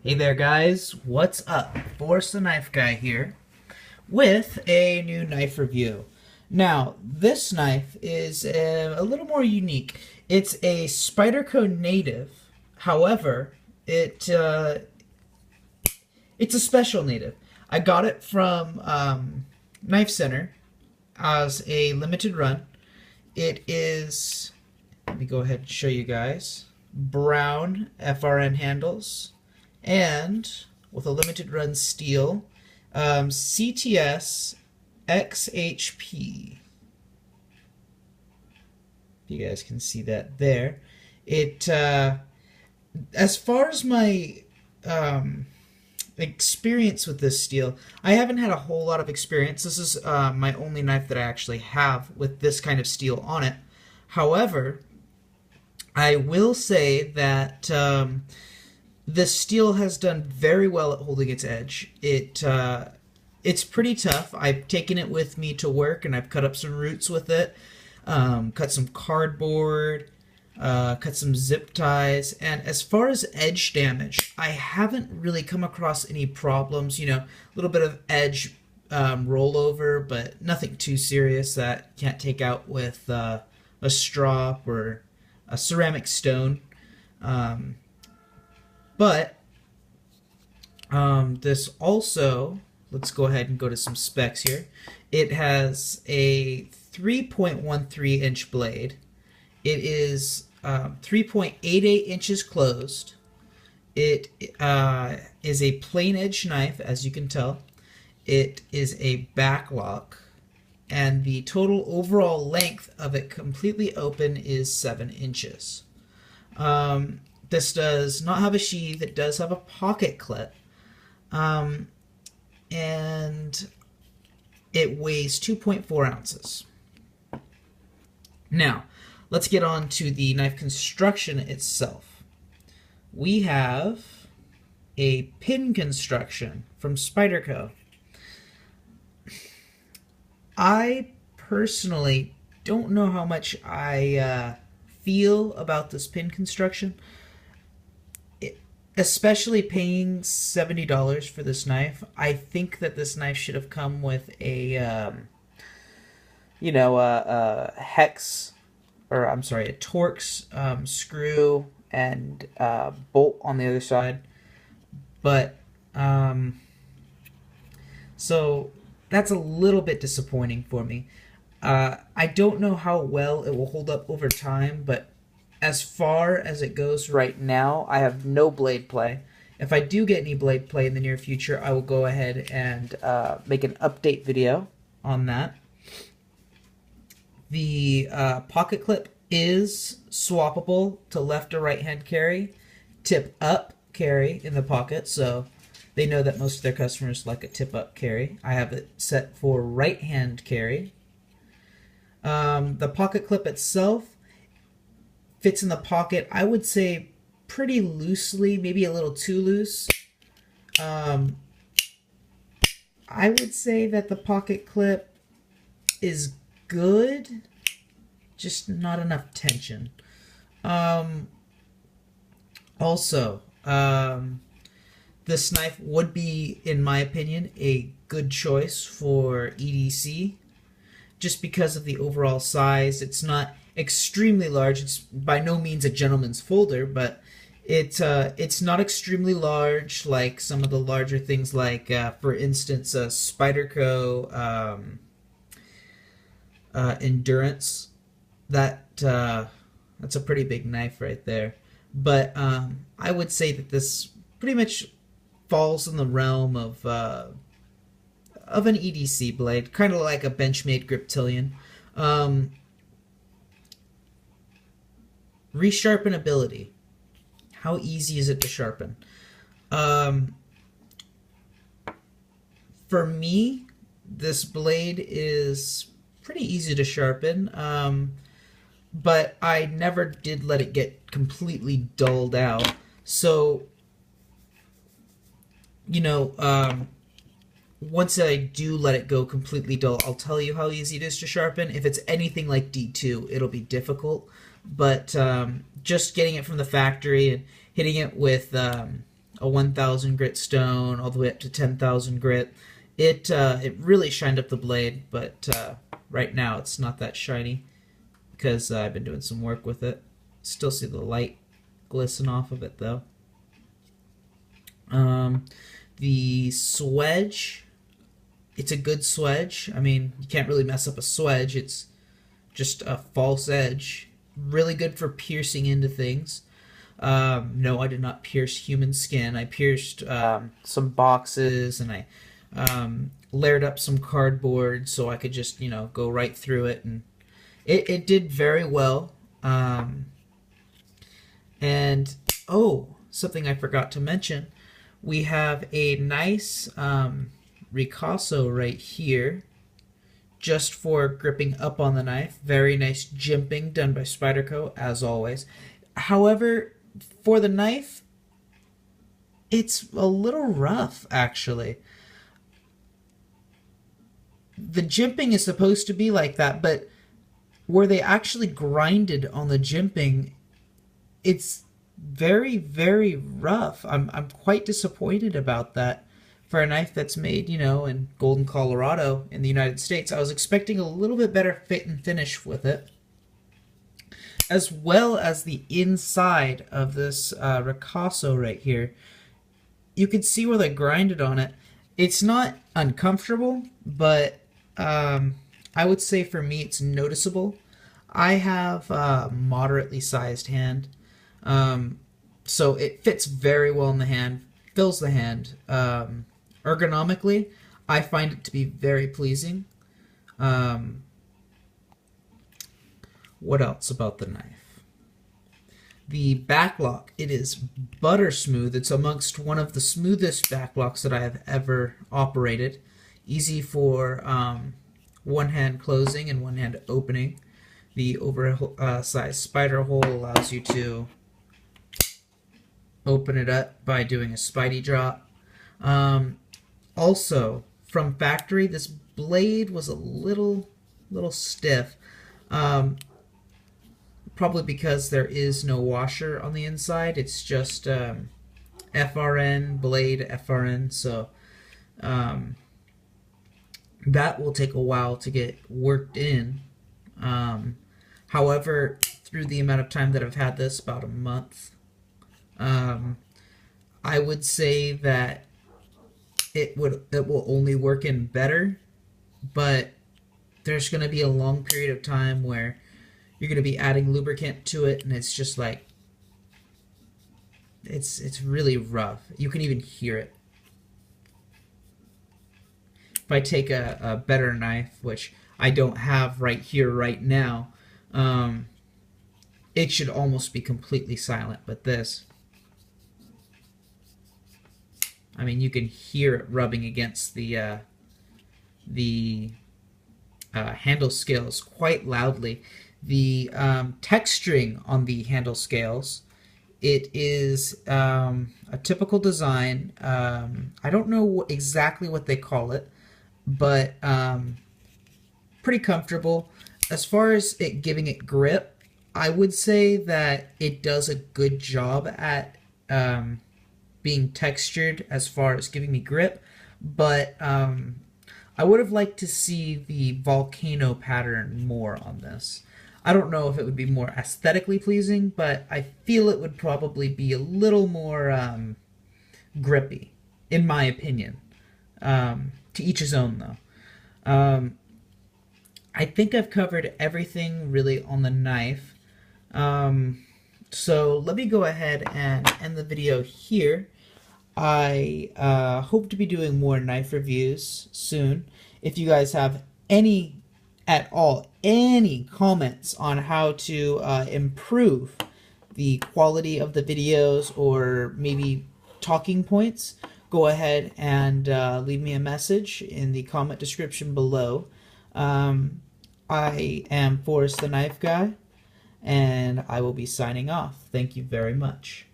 Hey there guys, what's up? Force the Knife Guy here with a new knife review. Now, this knife is a little more unique. It's a Spyderco native. However, it's a special native. I got it from Knife Center as a limited run. It is, let me go ahead and show you guys, brown FRN handles and with a limited run steel, CTS XHP. You guys can see that there. It as far as my experience with this steel, I haven't had a whole lot of experience. This is my only knife that I actually have with this kind of steel on it. However, I will say that this steel has done very well at holding its edge. It's pretty tough. I've taken it with me to work and I've cut up some roots with it, cut some cardboard, cut some zip ties, and as far as edge damage, I haven't really come across any problems. You know, a little bit of edge rollover, but nothing too serious that you can't take out with a strop or a ceramic stone. But this also, let's go ahead and go to some specs here. It has a 3.13 inch blade. It is 3.88 inches closed. It is a plain edge knife, as you can tell. It is a backlock, and the total overall length of it completely open is 7 inches. This does not have a sheath. It does have a pocket clip. And it weighs 2.4 ounces. Now, let's get on to the knife construction itself. We have a pin construction from Spyderco. I personally don't know how much I feel about this pin construction. Especially paying $70 for this knife, I think that this knife should have come with a, hex, or I'm sorry, a Torx screw and bolt on the other side. But so that's a little bit disappointing for me. I don't know how well it will hold up over time, but as far as it goes right now, I have no blade play. If I do get any blade play in the near future, I will go ahead and make an update video on that. The pocket clip is swappable to left or right hand carry, tip up carry in the pocket, so they know that most of their customers like a tip up carry. I have it set for right hand carry. The pocket clip itself fits in the pocket, I would say, pretty loosely, maybe a little too loose. I would say that the pocket clip is good, just not enough tension. Also, this knife would be, in my opinion, a good choice for EDC, just because of the overall size. It's not extremely large. It's by no means a gentleman's folder, but it's not extremely large like some of the larger things, like for instance, Spyderco Endurance. That's a pretty big knife right there. But I would say that this pretty much falls in the realm of an EDC blade, kind of like a Benchmade Griptilian. Resharpenability. How easy is it to sharpen? For me, this blade is pretty easy to sharpen, but I never did let it get completely dulled out. So, once I do let it go completely dull, I'll tell you how easy it is to sharpen. If it's anything like D2, it'll be difficult. But just getting it from the factory and hitting it with a 1,000 grit stone all the way up to 10,000 grit. It really shined up the blade, but right now it's not that shiny because I've been doing some work with it. Still see the light glisten off of it though. The swedge, it's a good swedge. I mean, you can't really mess up a swedge. It's just a false edge. Really good for piercing into things. No, I did not pierce human skin. I pierced some boxes, and I layered up some cardboard so I could just, you know, go right through it, and it did very well. And oh, something I forgot to mention, we have a nice ricasso right here just for gripping up on the knife. Very nice jimping done by Spyderco, as always. However, for the knife, it's a little rough, actually. The jimping is supposed to be like that, but where they actually grinded on the jimping, it's very, very rough. I'm quite disappointed about that for a knife that's made, you know, in Golden, Colorado in the United States. I was expecting a little bit better fit and finish with it, as well as the inside of this ricasso right here. You can see where they grinded on it. It's not uncomfortable, but I would say for me it's noticeable. I have a moderately sized hand, so it fits very well in the hand, fills the hand. Ergonomically, I find it to be very pleasing. What else about the knife? The backlock, it is butter smooth. It's amongst one of the smoothest backlocks that I have ever operated. Easy for one hand closing and one hand opening. The oversized spider hole allows you to open it up by doing a Spidey drop. Also, from factory, this blade was a little stiff. Probably because there is no washer on the inside. It's just FRN, blade FRN, so that will take a while to get worked in. However, through the amount of time that I've had this, about a month, I would say that it will only work in better, but there's going to be a long period of time where you're going to be adding lubricant to it, and it's just like, it's really rough. You can even hear it. If I take a better knife, which I don't have right here right now, it should almost be completely silent, but this, I mean, you can hear it rubbing against the handle scales quite loudly. The texturing on the handle scales, it is a typical design. I don't know exactly what they call it, but pretty comfortable. As far as it giving it grip, I would say that it does a good job at being textured as far as giving me grip, but I would have liked to see the volcano pattern more on this. I don't know if it would be more aesthetically pleasing, but I feel it would probably be a little more grippy, in my opinion. To each his own, though. I think I've covered everything really on the knife. So let me go ahead and end the video here. I hope to be doing more knife reviews soon. If you guys have any comments on how to improve the quality of the videos, or maybe talking points, go ahead and leave me a message in the comment description below. I am Forrest the Knife Guy, and I will be signing off. Thank you very much.